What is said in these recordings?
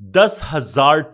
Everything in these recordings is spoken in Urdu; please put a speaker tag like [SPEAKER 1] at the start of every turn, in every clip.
[SPEAKER 1] 10,000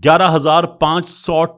[SPEAKER 1] 11,500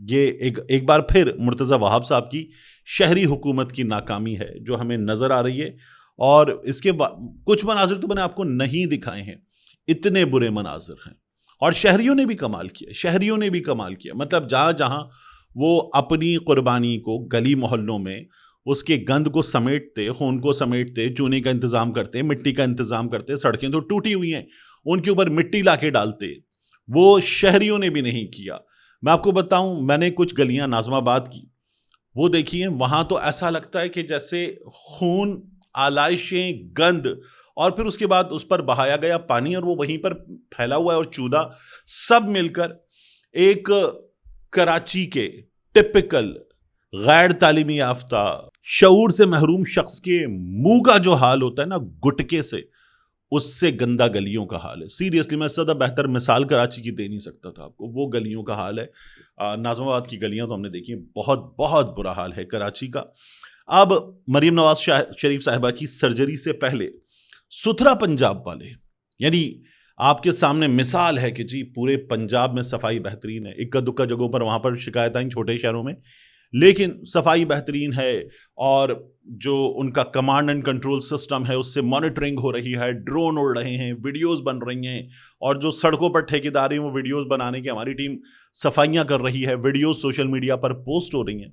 [SPEAKER 1] یہ ایک بار پھر مرتضی وہاب صاحب کی شہری حکومت کی ناکامی ہے جو ہمیں نظر آ رہی ہے، اور اس کے کچھ مناظر تو میں نے آپ کو نہیں دکھائے ہیں، اتنے برے مناظر ہیں، اور شہریوں نے بھی کمال کیا، مطلب جہاں جہاں وہ اپنی قربانی کو گلی محلوں میں اس کے گند کو سمیٹتے، خون کو سمیٹتے، چونے کا انتظام کرتے، مٹی کا انتظام کرتے، سڑکیں تو ٹوٹی ہوئی ہیں ان کے اوپر مٹی لا کے ڈالتے، وہ شہریوں نے بھی نہیں کیا۔ میں آپ کو بتاؤں، میں نے کچھ گلیاں ناظم آباد کی وہ دیکھی ہیں، وہاں تو ایسا لگتا ہے کہ جیسے خون، آلائشیں، گند، اور پھر اس کے بعد اس پر بہایا گیا پانی اور وہ وہیں پر پھیلا ہوا ہے، اور چودہ سب مل کر ایک کراچی کے ٹپکل غیر تعلیمی یافتہ شعور سے محروم شخص کے منہ کا جو حال ہوتا ہے نا گٹکے سے، اس سے گندا گلیوں کا حال ہے۔ سیریسلی میں زیادہ بہتر مثال کراچی کی دے نہیں سکتا تھا آپ کو، وہ گلیوں کا حال ہے۔ ناظم آباد کی گلیاں تو ہم نے دیکھی ہیں، بہت بہت برا حال ہے کراچی کا۔ اب مریم نواز شریف صاحبہ کی سرجری سے پہلے ستھرا پنجاب والے، یعنی آپ کے سامنے مثال ہے کہ جی پورے پنجاب میں صفائی بہترین ہے، اکا دکا جگہوں پر وہاں پر شکایت آئیں چھوٹے شہروں میں، لیکن صفائی بہترین ہے، اور جو ان کا کمانڈ اینڈ کنٹرول سسٹم ہے اس سے مانیٹرنگ ہو رہی ہے، ڈرون اڑ رہے ہیں، ویڈیوز بن رہی ہیں، اور جو سڑکوں پر ٹھیکیدار ہیں وہ ویڈیوز بنانے کی ہماری ٹیم صفائیاں کر رہی ہے، ویڈیوز سوشل میڈیا پر پوسٹ ہو رہی ہیں۔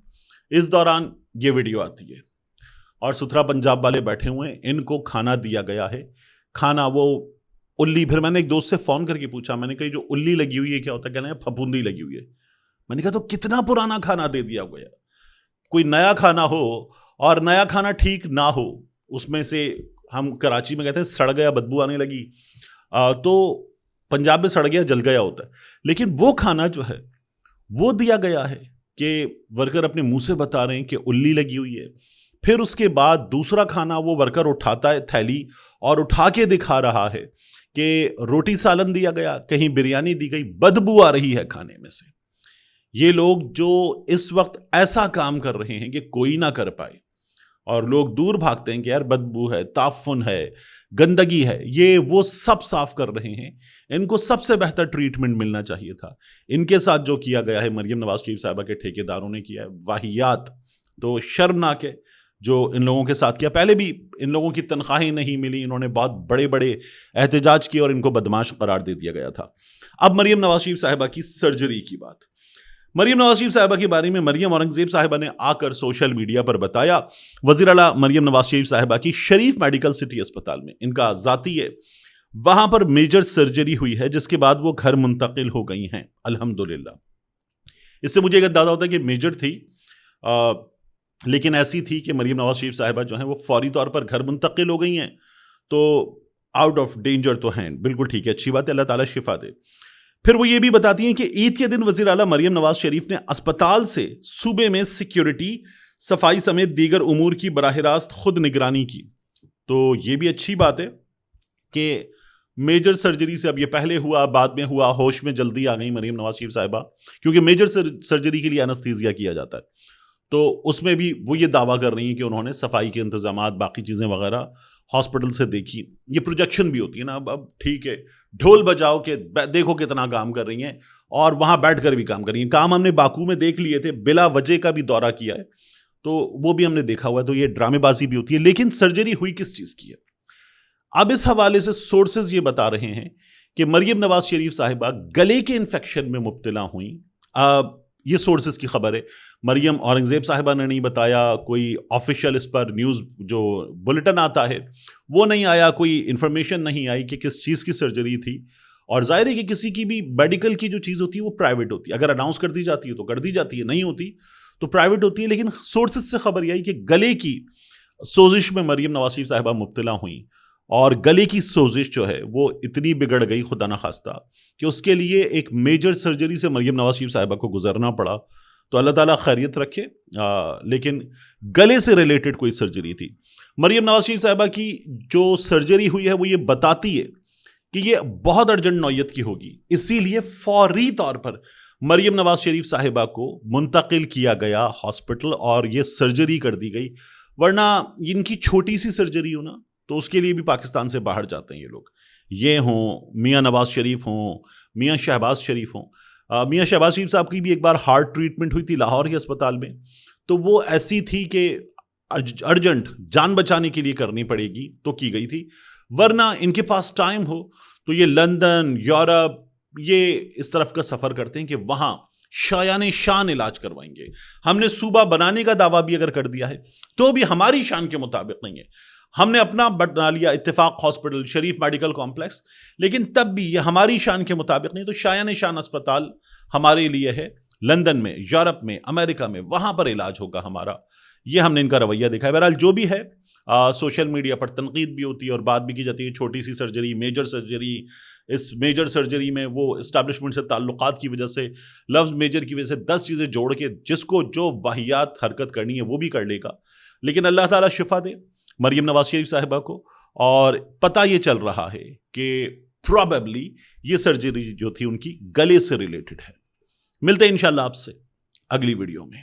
[SPEAKER 1] اس دوران یہ ویڈیو آتی ہے اور ستھرا پنجاب والے بیٹھے ہوئے ہیں، ان کو کھانا دیا گیا ہے، کھانا وہ الی، پھر میں نے ایک دوست سے فون کر کے پوچھا، میں نے کہا جو الی لگی ہوئی ہے کیا ہوتا ہے؟ کہنا ہے پھپھوندی لگی ہوئی ہے۔ میں نے کہا تو کتنا پرانا کھانا دے دیا گیا، کوئی نیا کھانا ہو اور نیا کھانا ٹھیک نہ ہو، اس میں سے ہم کراچی میں کہتے ہیں سڑ گیا، بدبو آنے لگی، تو پنجاب میں سڑ گیا جل گیا ہوتا ہے، لیکن وہ کھانا جو ہے وہ دیا گیا ہے کہ ورکر اپنے منہ سے بتا رہے ہیں کہ الی لگی ہوئی ہے۔ پھر اس کے بعد دوسرا کھانا وہ ورکر اٹھاتا ہے تھیلی اور اٹھا کے دکھا رہا ہے کہ روٹی سالن دیا گیا، کہیں بریانی دی گئی، بدبو آ رہی ہے کھانے میں سے۔ یہ لوگ جو اس وقت ایسا کام کر رہے ہیں کہ کوئی نہ کر پائے، اور لوگ دور بھاگتے ہیں کہ یار بدبو ہے، تعفن ہے، گندگی ہے، یہ وہ سب صاف کر رہے ہیں، ان کو سب سے بہتر ٹریٹمنٹ ملنا چاہیے تھا۔ ان کے ساتھ جو کیا گیا ہے مریم نواز شریف صاحبہ کے ٹھیکیداروں نے کیا ہے واہیات، تو شرمناک ہے جو ان لوگوں کے ساتھ کیا۔ پہلے بھی ان لوگوں کی تنخواہیں نہیں ملی، انہوں نے بہت بڑے بڑے احتجاج کیے اور ان کو بدمعاش قرار دے دیا گیا تھا۔ اب مریم نواز شریف صاحبہ کی سرجری کی بات، مریم نواز شریف صاحبہ کے بارے میں مریم اورنگزیب صاحبہ نے آ کر سوشل میڈیا پر بتایا، وزیر اعلیٰ مریم نواز شریف صاحبہ کی شریف میڈیکل سٹی اسپتال میں، ان کا ذاتی ہے، وہاں پر میجر سرجری ہوئی ہے، جس کے بعد وہ گھر منتقل ہو گئی ہیں الحمدللہ۔ اس سے مجھے ایک اندازہ ہوتا ہے کہ میجر تھی، لیکن ایسی تھی کہ مریم نواز شریف صاحبہ جو ہیں وہ فوری طور پر گھر منتقل ہو گئی ہیں، تو آؤٹ آف ڈینجر تو ہیں، بالکل ٹھیک ہے، اچھی بات ہے، اللہ تعالیٰ شفا دے۔ پھر وہ یہ بھی بتاتی ہیں کہ عید کے دن وزیر اعلیٰ مریم نواز شریف نے اسپتال سے صوبے میں سیکیورٹی، صفائی سمیت دیگر امور کی براہ راست خود نگرانی کی، تو یہ بھی اچھی بات ہے کہ میجر سرجری سے اب یہ پہلے ہوا، بعد میں ہوا، ہوش میں جلدی آ گئی مریم نواز شریف صاحبہ، کیونکہ میجر سرجری کے لیے انستھیزیا کیا جاتا ہے، تو اس میں بھی وہ یہ دعویٰ کر رہی ہیں کہ انہوں نے صفائی کے انتظامات، باقی چیزیں وغیرہ ہاسپٹل سے دیکھی۔ یہ پروجیکشن بھی ہوتی ہے نا، اب ٹھیک ہے، ڈھول بجاؤ کہ دیکھو کتنا کام کر رہی ہیں، اور وہاں بیٹھ کر بھی کام کر رہی ہیں۔ کام ہم نے باکو میں دیکھ لیے تھے، بلا وجہ کا بھی دورہ کیا ہے، تو وہ بھی ہم نے دیکھا ہوا ہے، تو یہ ڈرامے بازی بھی ہوتی ہے۔ لیکن سرجری ہوئی کس چیز کی ہے؟ اب اس حوالے سے سورسز یہ بتا رہے ہیں کہ مریم نواز شریف صاحبہ گلے کے انفیکشن میں مبتلا ہوئیں۔ یہ سورسز کی خبر ہے، مریم اورنگزیب صاحبہ نے نہیں بتایا، کوئی آفیشیل اس پر نیوز جو بلٹن آتا ہے وہ نہیں آیا، کوئی انفارمیشن نہیں آئی کہ کس چیز کی سرجری تھی، اور ظاہر ہے کہ کسی کی بھی میڈیکل کی جو چیز ہوتی ہے وہ پرائیویٹ ہوتی ہے، اگر اناؤنس کر دی جاتی ہے تو کر دی جاتی ہے، نہیں ہوتی تو پرائیویٹ ہوتی ہے۔ لیکن سورسز سے خبر یہ آئی کہ گلے کی سوزش میں مریم نواز شریف صاحبہ مبتلا ہوئیں، اور گلے کی سوزش جو ہے وہ اتنی بگڑ گئی خدا نخواستہ کہ اس کے لیے ایک میجر سرجری سے مریم نواز شریف صاحبہ کو گزرنا پڑا، تو اللہ تعالیٰ خیریت رکھے، لیکن گلے سے ریلیٹڈ کوئی سرجری تھی۔ مریم نواز شریف صاحبہ کی جو سرجری ہوئی ہے وہ یہ بتاتی ہے کہ یہ بہت ارجنٹ نوعیت کی ہوگی، اسی لیے فوری طور پر مریم نواز شریف صاحبہ کو منتقل کیا گیا ہاسپٹل اور یہ سرجری کر دی گئی، ورنہ ان کی چھوٹی سی سرجری ہو نا تو اس کے لیے بھی پاکستان سے باہر جاتے ہیں یہ لوگ، یہ ہوں میاں نواز شریف ہوں، میاں شہباز شریف ہوں، میاں شہباز شریف صاحب کی بھی ایک بار ہارٹ ٹریٹمنٹ ہوئی تھی لاہور کے اسپتال میں، تو وہ ایسی تھی کہ ارجنٹ جان بچانے کے لیے کرنی پڑے گی تو کی گئی تھی، ورنہ ان کے پاس ٹائم ہو تو یہ لندن، یورپ، یہ اس طرف کا سفر کرتے ہیں کہ وہاں شایان شان علاج کروائیں گے۔ ہم نے صوبہ بنانے کا دعویٰ بھی اگر کر دیا ہے تو بھی ہماری شان کے مطابق نہیں ہے۔ ہم نے اپنا بنا لیا اتفاق ہاسپٹل، شریف میڈیکل کمپلیکس، لیکن تب بھی یہ ہماری شان کے مطابق نہیں، تو شایان شان اسپتال ہمارے لیے ہے لندن میں، یورپ میں، امریکہ میں، وہاں پر علاج ہوگا ہمارا۔ یہ ہم نے ان کا رویہ دیکھا ہے۔ بہرحال جو بھی ہے، سوشل میڈیا پر تنقید بھی ہوتی ہے اور بات بھی کی جاتی ہے، چھوٹی سی سرجری، میجر سرجری، اس میجر سرجری میں وہ اسٹیبلشمنٹ سے تعلقات کی وجہ سے، لفظ میجر کی وجہ سے 10 چیزیں جوڑ کے جس کو جو واہیات حرکت کرنی ہے وہ بھی کر لے گا، لیکن اللہ تعالیٰ شفا دے مریم نواز شریف صاحبہ کو۔ اور پتہ یہ چل رہا ہے کہ پروبیبلی یہ سرجری جو تھی ان کی گلے سے ریلیٹڈ ہے۔ ملتے ہیں انشاءاللہ آپ سے اگلی ویڈیو میں۔